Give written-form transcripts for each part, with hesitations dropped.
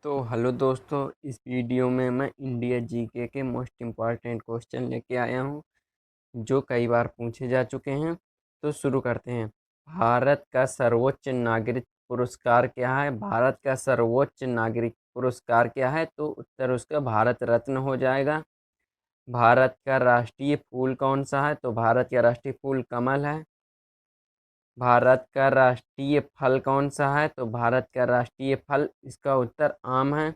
तो हेलो दोस्तों, इस वीडियो में मैं इंडिया जीके के मोस्ट इम्पॉर्टेंट क्वेश्चन लेके आया हूँ जो कई बार पूछे जा चुके हैं। तो शुरू करते हैं। भारत का सर्वोच्च नागरिक पुरस्कार क्या है? भारत का सर्वोच्च नागरिक पुरस्कार क्या है? तो उत्तर उसका भारत रत्न हो जाएगा। भारत का राष्ट्रीय फूल कौन सा है? तो भारत का राष्ट्रीय फूल कमल है। भारत का राष्ट्रीय फल कौन सा है? तो भारत का राष्ट्रीय फल, इसका उत्तर आम है।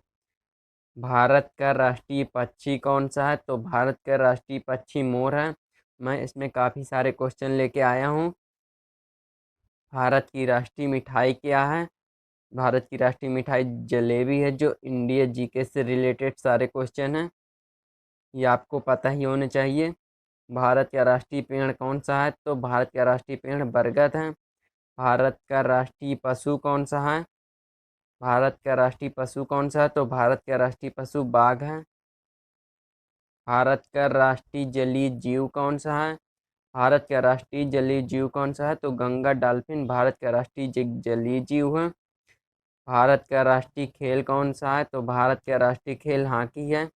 भारत का राष्ट्रीय पक्षी कौन सा है? तो भारत का राष्ट्रीय पक्षी मोर है। मैं इसमें काफ़ी सारे क्वेश्चन लेके आया हूँ। भारत की राष्ट्रीय मिठाई क्या है? भारत की राष्ट्रीय मिठाई जलेबी है। जो इंडिया जीके से रिलेटेड सारे क्वेश्चन हैं, ये आपको पता ही होने चाहिए। भारत का राष्ट्रीय पेड़ कौन सा है? तो भारत का राष्ट्रीय पेड़ बरगद है। भारत का राष्ट्रीय पशु कौन सा है? भारत का राष्ट्रीय पशु कौन सा है? तो भारत का राष्ट्रीय पशु बाघ है। भारत का राष्ट्रीय जलीय जीव कौन सा है? भारत का राष्ट्रीय जलीय जीव कौन सा है? तो गंगा डॉल्फिन भारत का राष्ट्रीय जलीय जीव है। भारत का राष्ट्रीय खेल कौन सा है? तो भारत का राष्ट्रीय खेल हॉकी है।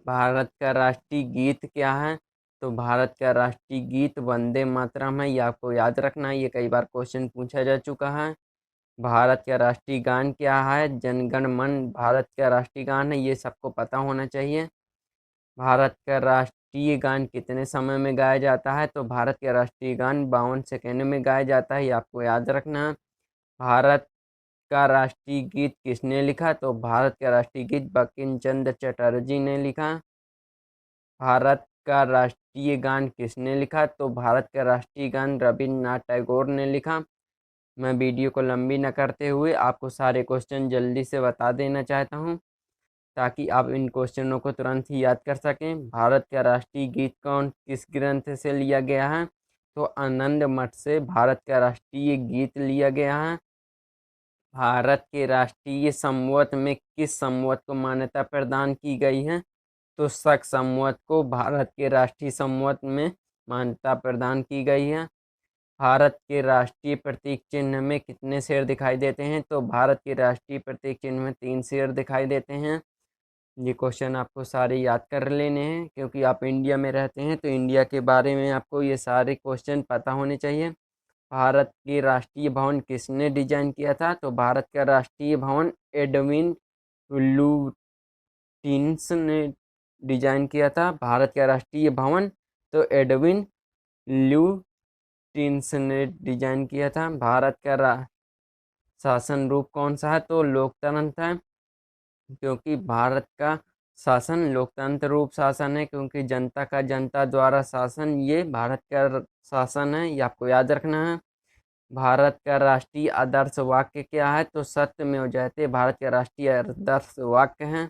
भारत का राष्ट्रीय गीत क्या है? तो भारत का राष्ट्रीय गीत वंदे मातरम है। ये आपको याद रखना है, ये कई बार क्वेश्चन पूछा जा चुका है। भारत का राष्ट्रीय गान क्या है? जनगण मन भारत का राष्ट्रीय गान है, ये सबको पता होना चाहिए। भारत का राष्ट्रीय गान कितने समय में गाया जाता है? तो भारत का राष्ट्रीय गान 52 सेकेंड में गाया जाता है, ये आपको याद रखना है। भारत का राष्ट्रीय गीत किसने लिखा? तो भारत का राष्ट्रीय गीत बंकिम चंद्र चटर्जी ने लिखा। भारत का राष्ट्रीय गान किसने लिखा? तो भारत का राष्ट्रीय गान रविन्द्रनाथ टैगोर ने लिखा। मैं वीडियो को लंबी न करते हुए आपको सारे क्वेश्चन जल्दी से बता देना चाहता हूँ ताकि आप इन क्वेश्चनों को तुरंत ही याद कर सकें। भारत का राष्ट्रीय गीत कौन किस ग्रंथ से लिया गया है? तो आनंद मठ से भारत का राष्ट्रीय गीत लिया गया है। भारत के राष्ट्रीय संवत में किस संवत को मान्यता प्रदान की गई है? तो शक संवत को भारत के राष्ट्रीय संवत में मान्यता प्रदान की गई है। भारत के राष्ट्रीय प्रतीक चिन्ह में कितने शेर दिखाई देते हैं? तो भारत के राष्ट्रीय प्रतीक चिन्ह में 3 शेर दिखाई देते हैं। ये क्वेश्चन आपको सारे याद कर लेने हैं क्योंकि आप इंडिया में रहते हैं, तो इंडिया के बारे में आपको ये सारे क्वेश्चन पता होने चाहिए। भारत के राष्ट्रीय भवन किसने डिजाइन किया था? तो भारत का राष्ट्रीय भवन एडविन लुटिन्स ने डिजाइन किया था। भारत का राष्ट्रीय भवन तो एडविन लुटिन्स ने डिजाइन किया था। भारत का शासन रूप कौन सा है? तो लोकतंत्र है, क्योंकि भारत का शासन लोकतंत्र रूप शासन है, क्योंकि जनता का जनता द्वारा शासन, ये भारत का शासन है, ये आपको याद रखना है। भारत का राष्ट्रीय आदर्श वाक्य क्या है? तो सत्यमेव जयते भारत का राष्ट्रीय आदर्श वाक्य है।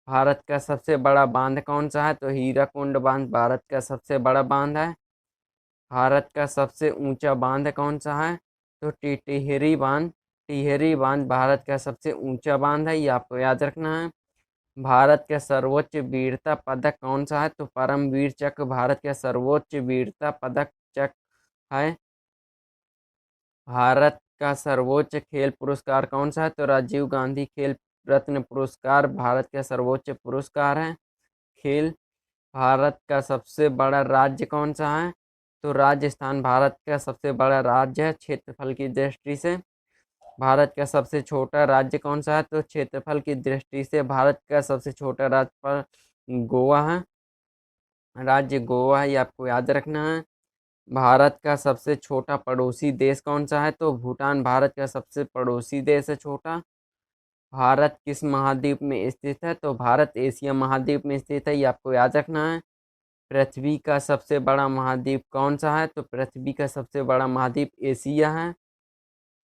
भारत का सबसे बड़ा बांध कौन सा है? तो हीराकुंड बांध भारत का सबसे बड़ा बांध है। भारत का सबसे ऊंचा बांध कौन सा है? तो टिहरी बांध। टिहरी बांध भारत का सबसे ऊंचा बांध है, ये आपको याद रखना है। भारत का सर्वोच्च वीरता पदक कौन सा है? तो परमवीर चक्र भारत का सर्वोच्च वीरता पदक चक्र है। भारत का सर्वोच्च खेल पुरस्कार कौन सा है? तो राजीव गांधी खेल रत्न पुरस्कार भारत का सर्वोच्च पुरस्कार है। खेल। भारत का सबसे बड़ा राज्य कौन सा है? तो राजस्थान भारत का सबसे बड़ा राज्य है क्षेत्रफल की दृष्टि से। भारत का सबसे छोटा राज्य कौन सा है? तो क्षेत्रफल की दृष्टि से भारत का सबसे छोटा राज्य पर गोवा है। राज्य गोवा है, ये आपको याद रखना है। भारत का सबसे छोटा पड़ोसी देश कौन सा है? तो भूटान भारत का सबसे पड़ोसी देश है छोटा। भारत किस महाद्वीप में स्थित है? तो भारत एशिया महाद्वीप में स्थित है, ये आपको याद रखना है। पृथ्वी का सबसे बड़ा महाद्वीप कौन सा है? तो पृथ्वी का सबसे बड़ा महाद्वीप एशिया है।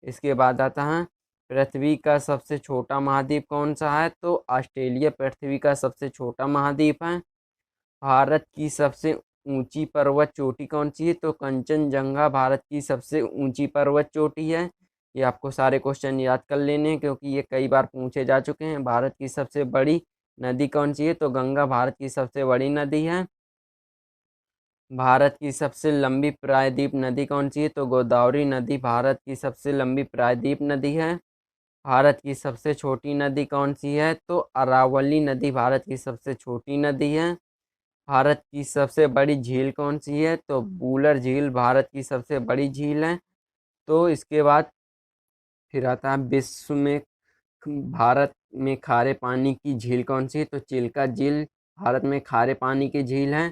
इसके बाद आता है पृथ्वी का सबसे छोटा महाद्वीप कौन सा है? तो ऑस्ट्रेलिया पृथ्वी का सबसे छोटा महाद्वीप है। भारत की सबसे ऊंची पर्वत चोटी कौन सी है? तो कंचनजंगा भारत की सबसे ऊंची पर्वत चोटी है। ये आपको सारे क्वेश्चन याद कर लेने हैं क्योंकि ये कई बार पूछे जा चुके हैं। भारत की सबसे बड़ी नदी कौन सी है? तो गंगा भारत की सबसे बड़ी नदी है। भारत की सबसे लंबी प्रायद्वीप नदी कौन सी है? तो गोदावरी नदी भारत की सबसे लंबी प्रायद्वीप नदी है। भारत की सबसे छोटी नदी कौन सी है? तो अरावली नदी भारत की सबसे छोटी नदी है। भारत की सबसे बड़ी झील कौन सी है? तो वूलर झील भारत की सबसे बड़ी झील है। तो इसके बाद फिर आता है विश्व में भारत में खारे पानी की झील कौन सी है? तो चिल्का झील भारत में खारे पानी की झील है।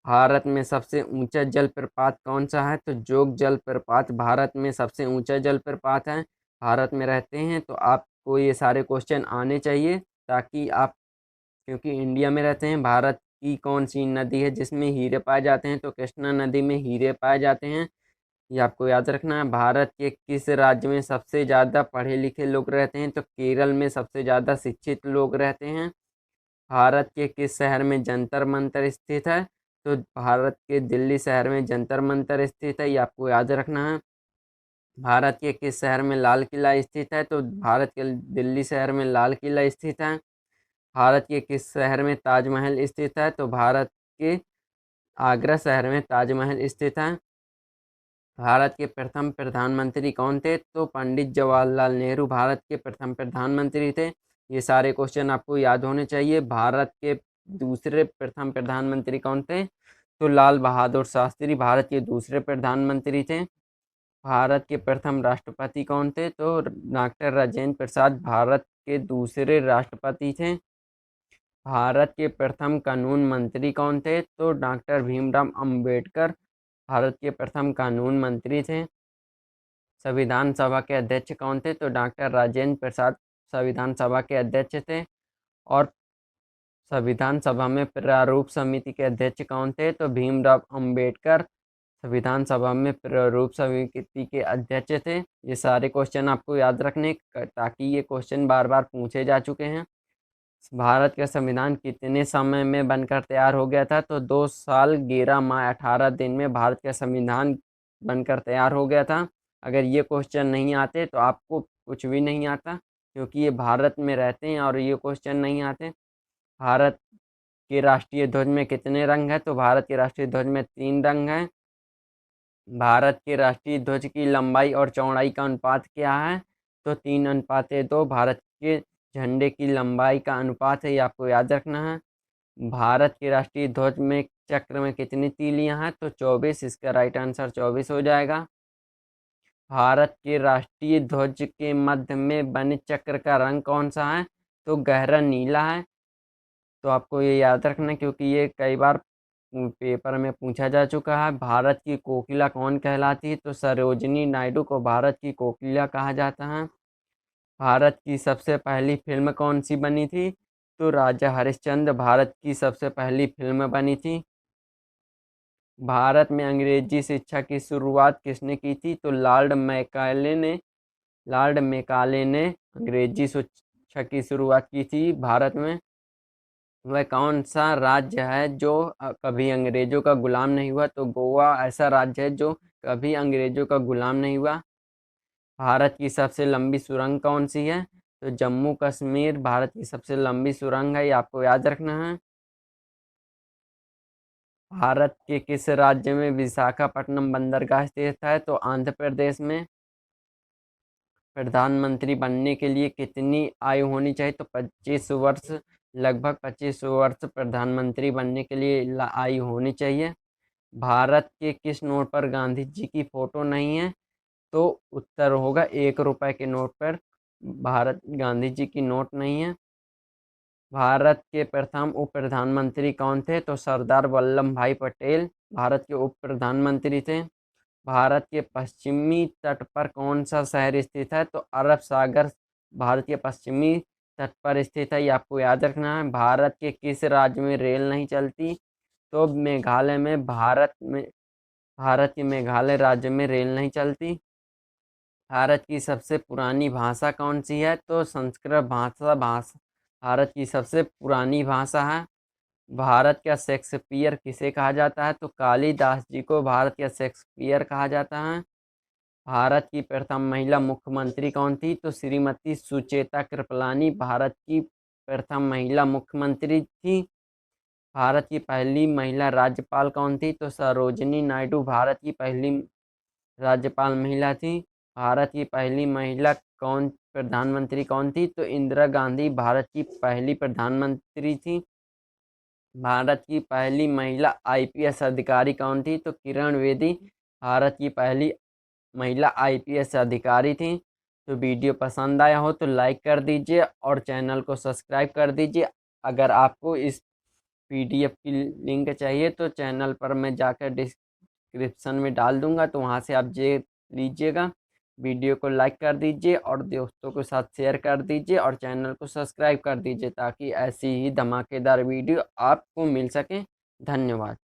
भारत में सबसे ऊंचा जलप्रपात कौन सा है? तो जोग जलप्रपात भारत में सबसे ऊंचा जलप्रपात है। भारत में रहते हैं तो आपको ये सारे क्वेश्चन आने चाहिए, ताकि आप, क्योंकि इंडिया में रहते हैं। भारत की कौन सी नदी है जिसमें हीरे पाए जाते हैं? तो कृष्णा नदी में हीरे पाए जाते हैं। ये आपको याद रखना है। भारत के किस राज्य में सबसे ज़्यादा पढ़े लिखे लोग रहते हैं? तो केरल में सबसे ज़्यादा शिक्षित लोग रहते हैं। भारत के किस शहर में जंतर मंतर स्थित है? तो भारत के दिल्ली शहर में जंतर मंतर स्थित है। ये आपको याद रखना है। भारत के किस शहर में लाल किला स्थित है? तो भारत के दिल्ली शहर में लाल किला स्थित है। भारत के किस शहर में ताजमहल स्थित है? तो भारत के आगरा शहर में ताजमहल स्थित है। भारत के प्रथम प्रधानमंत्री कौन थे? तो पंडित जवाहरलाल नेहरू भारत के प्रथम प्रधानमंत्री थे। ये सारे क्वेश्चन आपको याद होने चाहिए। भारत के दूसरे प्रथम प्रधानमंत्री कौन थे? तो लाल बहादुर शास्त्री भारत के दूसरे प्रधानमंत्री थे। भारत के प्रथम राष्ट्रपति कौन थे? तो डॉक्टर राजेंद्र प्रसाद भारत के दूसरे राष्ट्रपति थे। भारत के प्रथम कानून मंत्री कौन थे? तो डॉक्टर भीमराव अंबेडकर भारत के प्रथम कानून मंत्री थे। संविधान सभा के अध्यक्ष कौन थे? तो डॉक्टर राजेंद्र प्रसाद संविधान सभा के अध्यक्ष थे। और संविधान सभा में प्रारूप समिति के अध्यक्ष कौन थे? तो भीमराव अंबेडकर संविधान सभा में प्रारूप समिति के अध्यक्ष थे। ये सारे क्वेश्चन आपको याद रखने, ताकि ये क्वेश्चन बार बार पूछे जा चुके हैं। भारत का संविधान कितने समय में बनकर तैयार हो गया था? तो 2 साल 11 माह 18 दिन में भारत का संविधान बनकर तैयार हो गया था। अगर ये क्वेश्चन नहीं आते तो आपको कुछ भी नहीं आता, क्योंकि ये भारत में रहते हैं और ये क्वेश्चन नहीं आते। भारत के राष्ट्रीय ध्वज में कितने रंग हैं? तो भारत के राष्ट्रीय ध्वज में 3 रंग हैं। भारत के राष्ट्रीय ध्वज की लंबाई और चौड़ाई का अनुपात क्या है? तो 3:2 भारत के झंडे की लंबाई का अनुपात है। ये आपको याद रखना है। भारत के राष्ट्रीय ध्वज में चक्र में कितनी तीलियां हैं? तो 24। इसका राइट आंसर 24 हो जाएगा। भारत के राष्ट्रीय ध्वज के मध्य में बने चक्र का रंग कौन सा है? तो गहरा नीला है। तो आपको ये याद रखना, क्योंकि ये कई बार पेपर में पूछा जा चुका है। भारत की कोकिला कौन कहलाती है? तो सरोजिनी नायडू को भारत की कोकिला कहा जाता है। भारत की सबसे पहली फिल्म कौन सी बनी थी? तो राजा हरिश्चंद्र भारत की सबसे पहली फिल्म बनी थी। भारत में अंग्रेजी शिक्षा की शुरुआत किसने की थी? तो लॉर्ड मैकाले ने अंग्रेजी शिक्षा की शुरुआत की थी भारत में। वह कौन सा राज्य है जो कभी अंग्रेजों का गुलाम नहीं हुआ? तो गोवा ऐसा राज्य है जो कभी अंग्रेजों का गुलाम नहीं हुआ। भारत की सबसे लंबी सुरंग कौन सी है? तो जम्मू कश्मीर भारत की सबसे लंबी सुरंग है। ये आपको याद रखना है। भारत के किस राज्य में विशाखापट्टनम बंदरगाह स्थित है? तो आंध्र प्रदेश में। प्रधानमंत्री बनने के लिए कितनी आयु होनी चाहिए? तो 25 वर्ष, लगभग 25 वर्ष प्रधानमंत्री बनने के लिए आयु होनी चाहिए। भारत के किस नोट पर गांधी जी की फोटो नहीं है? तो उत्तर होगा 1 रुपए के नोट पर भारत गांधी जी की नोट नहीं है। भारत के प्रथम उप प्रधानमंत्री कौन थे? तो सरदार वल्लभ भाई पटेल भारत के उप प्रधानमंत्री थे। भारत के पश्चिमी तट पर कौन सा शहर स्थित है? तो अरब सागर भारत के पश्चिमी तट पर स्थित है। ये आपको याद रखना है। भारत के किस राज्य में रेल नहीं चलती? तो मेघालय में। भारत के मेघालय राज्य में रेल नहीं चलती। भारत की सबसे पुरानी भाषा कौन सी है? तो संस्कृत भाषा भारत की सबसे पुरानी भाषा है। भारत का शेक्सपियर किसे कहा जाता है? तो कालिदास जी को भारत का शेक्सपियर कहा जाता है। भारत की प्रथम महिला मुख्यमंत्री कौन थी? तो श्रीमती सुचेता कृपलानी भारत की प्रथम महिला मुख्यमंत्री थी। भारत की पहली महिला राज्यपाल कौन थी? तो सरोजिनी नायडू भारत की पहली राज्यपाल महिला थी। भारत की पहली महिला प्रधानमंत्री कौन थी? तो इंदिरा गांधी भारत की पहली प्रधानमंत्री थी। भारत की पहली महिला आईपीएस अधिकारी कौन थी? तो किरण बेदी भारत की पहली महिला आईपीएस अधिकारी थी। तो वीडियो पसंद आया हो तो लाइक कर दीजिए और चैनल को सब्सक्राइब कर दीजिए। अगर आपको इस पीडीएफ की लिंक चाहिए तो चैनल पर मैं जाकर डिस्क्रिप्शन में डाल दूंगा, तो वहां से आप जे लीजिएगा। वीडियो को लाइक कर दीजिए और दोस्तों के साथ शेयर कर दीजिए और चैनल को सब्सक्राइब कर दीजिए ताकि ऐसी ही धमाकेदार वीडियो आपको मिल सके। धन्यवाद।